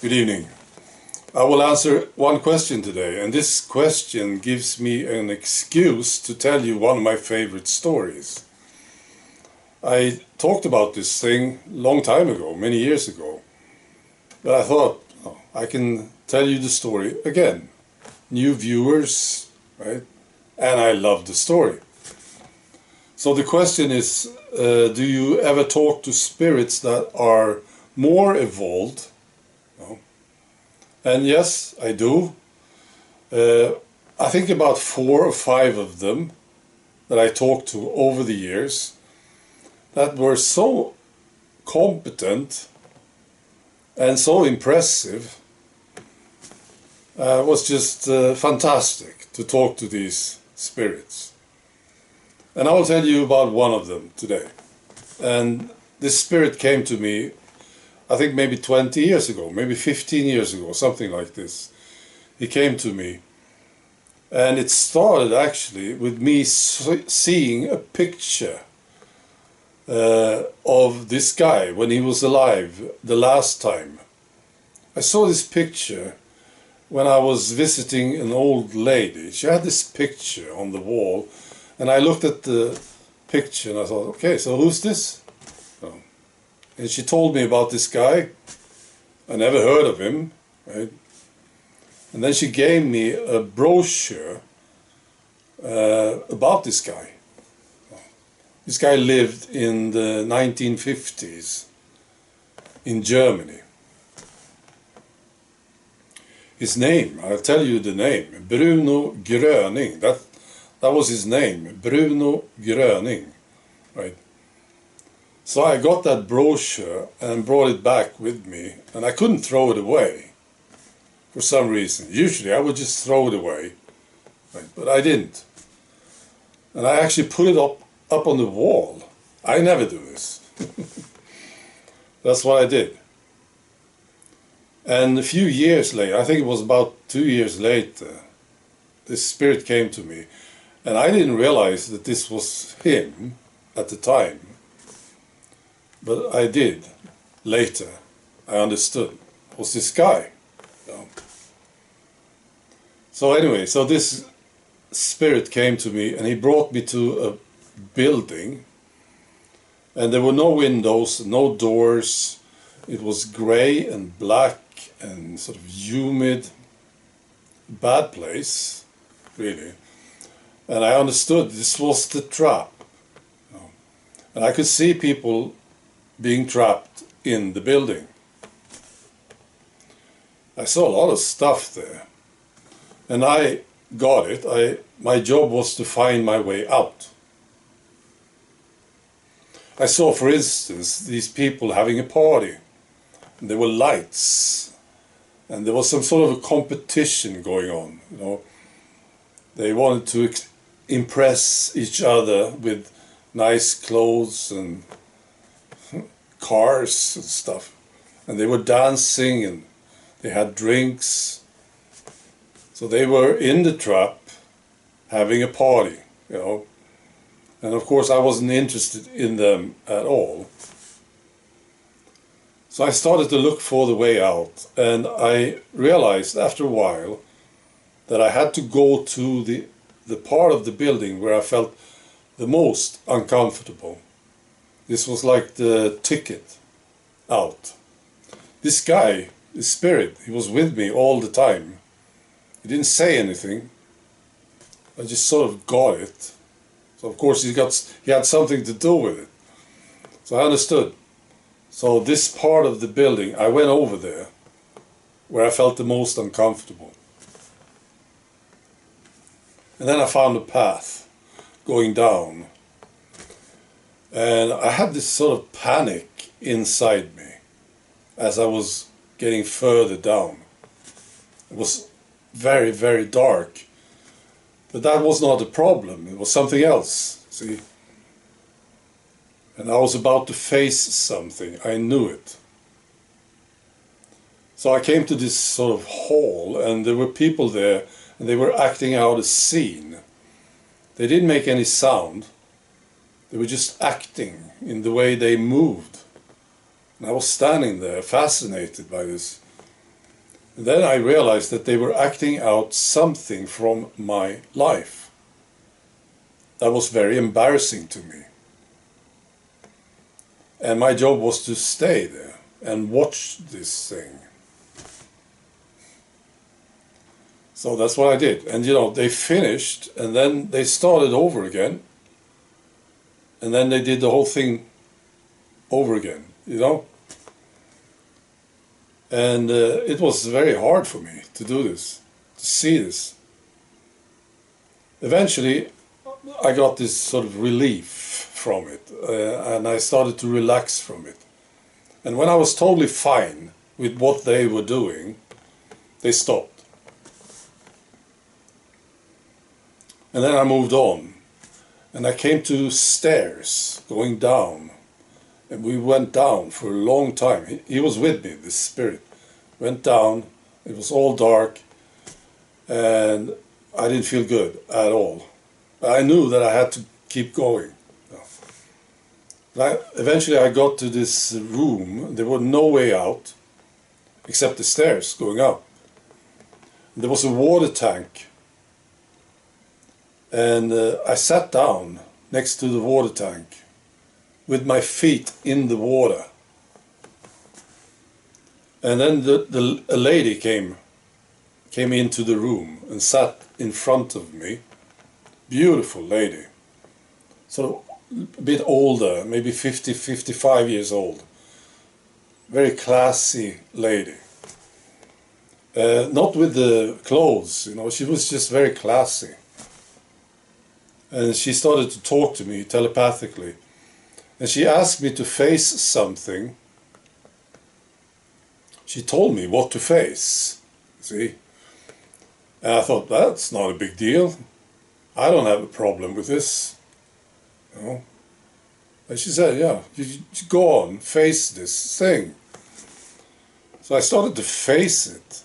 Good evening. I will answer one question today, and this question gives me an excuse to tell you one of my favorite stories. I talked about this thing a long time ago, many years ago, but I thought, I can tell you the story again. New viewers, right? And I love the story. So the question is, do you ever talk to spirits that are more evolved? No. And yes, I do. I think about 4 or 5 of them that I talked to over the years that were so competent and so impressive. It was just fantastic to talk to these spirits. And I will tell you about one of them today. And this spirit came to me, I think maybe 20 years ago, maybe 15 years ago, something like this. He came to me. And it started actually with me seeing a picture of this guy when he was alive the last time. I saw this picture when I was visiting an old lady. She had this picture on the wall, and I looked at the picture and I thought, okay, so who's this? And she told me about this guy. I never heard of him, right? And then she gave me a brochure about this guy. This guy lived in the 1950s in Germany. His name, I'll tell you the name, Bruno Gröning. That was his name, Bruno Gröning, right? So I got that brochure and brought it back with me, and I couldn't throw it away for some reason. Usually I would just throw it away, right? But I didn't. And I actually put it up on the wall. I never do this. That's what I did. And a few years later, I think it was about 2 years later, this spirit came to me. And I didn't realize that this was him at the time. But I did later. I understood. It was this guy. So anyway, so this spirit came to me and he brought me to a building. And there were no windows, no doors. It was grey and black and sort of humid. Bad place, really. And I understood this was the trap. And I could see people being trapped in the building. I saw a lot of stuff there. And I got it. My job was to find my way out. I saw, for instance, these people having a party. And there were lights. And there was some sort of a competition going on, They wanted to impress each other with nice clothes and cars and stuff. And they were dancing and they had drinks. So they were in the trap having a party, And of course I wasn't interested in them at all. So I started to look for the way out, and I realized after a while that I had to go to the part of the building where I felt the most uncomfortable. This was like the ticket out. This guy, this spirit, he was with me all the time. He didn't say anything. I just sort of got it. So of course he had something to do with it. So I understood. So this part of the building, I went over there where I felt the most uncomfortable. And then I found a path going down. And I had this sort of panic inside me as I was getting further down. It was very, very dark. But that was not a problem. It was something else, see? And I was about to face something. I knew it. So I came to this sort of hall, and there were people there, and they were acting out a scene. They didn't make any sound. They were just acting in the way they moved. And I was standing there, fascinated by this. And then I realized that they were acting out something from my life. That was very embarrassing to me. And my job was to stay there and watch this thing. So that's what I did. And you know, they finished and then they started over again. And then they did the whole thing over again, you know. And it was very hard for me to do this, to see this. Eventually, I got this sort of relief from it, and I started to relax from it. And when I was totally fine with what they were doing, they stopped. And then I moved on, and I came to stairs going down. And we went down for a long time. He was with me, this spirit. Went down, it was all dark, and I didn't feel good at all. I knew that I had to keep going. Eventually I got to this room. There was no way out, except the stairs going up. There was a water tank. And I sat down next to the water tank, with my feet in the water. And then a lady came into the room and sat in front of me. Beautiful lady. Sort of a bit older, maybe 50, 55 years old. Very classy lady. Not with the clothes, you know, she was just very classy. And she started to talk to me telepathically. And she asked me to face something. She told me what to face, see? And I thought, that's not a big deal. I don't have a problem with this, you know? And she said, yeah, you go on, face this thing. So I started to face it,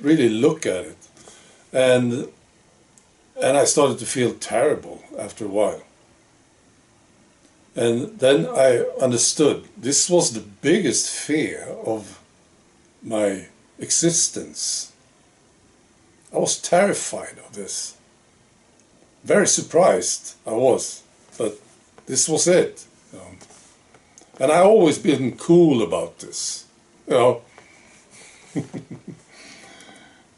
really look at it. And I started to feel terrible after a while. And then I understood this was the biggest fear of my existence. I was terrified of this. Very surprised I was, but this was it. You know. And I always been cool about this, you know,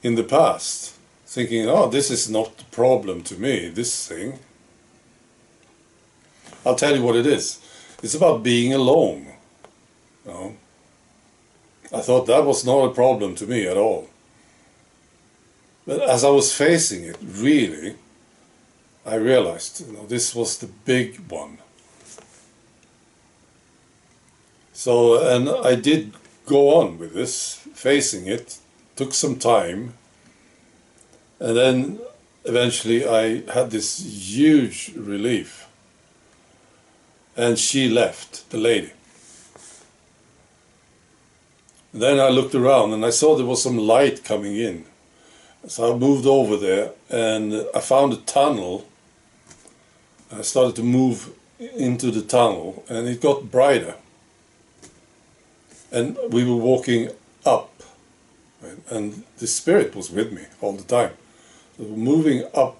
in the past, thinking, oh, this is not the problem to me, this thing. I'll tell you what it is. It's about being alone. You know? I thought that was not a problem to me at all. But as I was facing it, really, I realized, you know, this was the big one. So, and I did go on with this, facing it, took some time, and then eventually I had this huge relief. And she left, the lady. And then I looked around and I saw there was some light coming in. So I moved over there and I found a tunnel. I started to move into the tunnel and it got brighter. And we were walking up. Right? And the spirit was with me all the time. So we were moving up.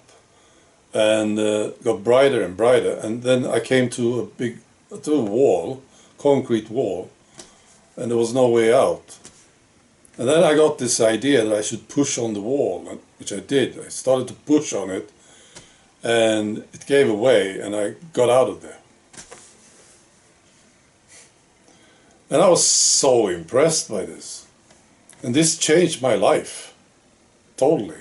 And got brighter and brighter, and then I came to a wall, concrete wall, and there was no way out. And then I got this idea that I should push on the wall, which I did. I started to push on it, and it gave away, and I got out of there. And I was so impressed by this. And this changed my life, totally.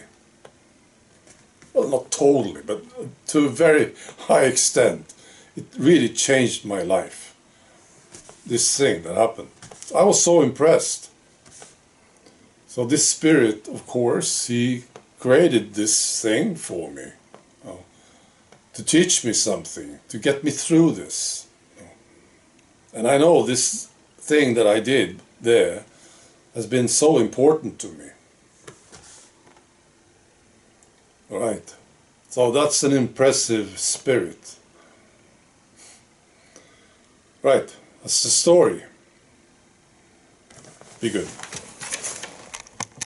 Well, not totally, but to a very high extent. It really changed my life. This thing that happened. I was so impressed. So this spirit, of course, he created this thing for me. To teach me something, to get me through this. And I know this thing that I did there has been so important to me. Right. So that's an impressive spirit. Right. That's the story. Be good.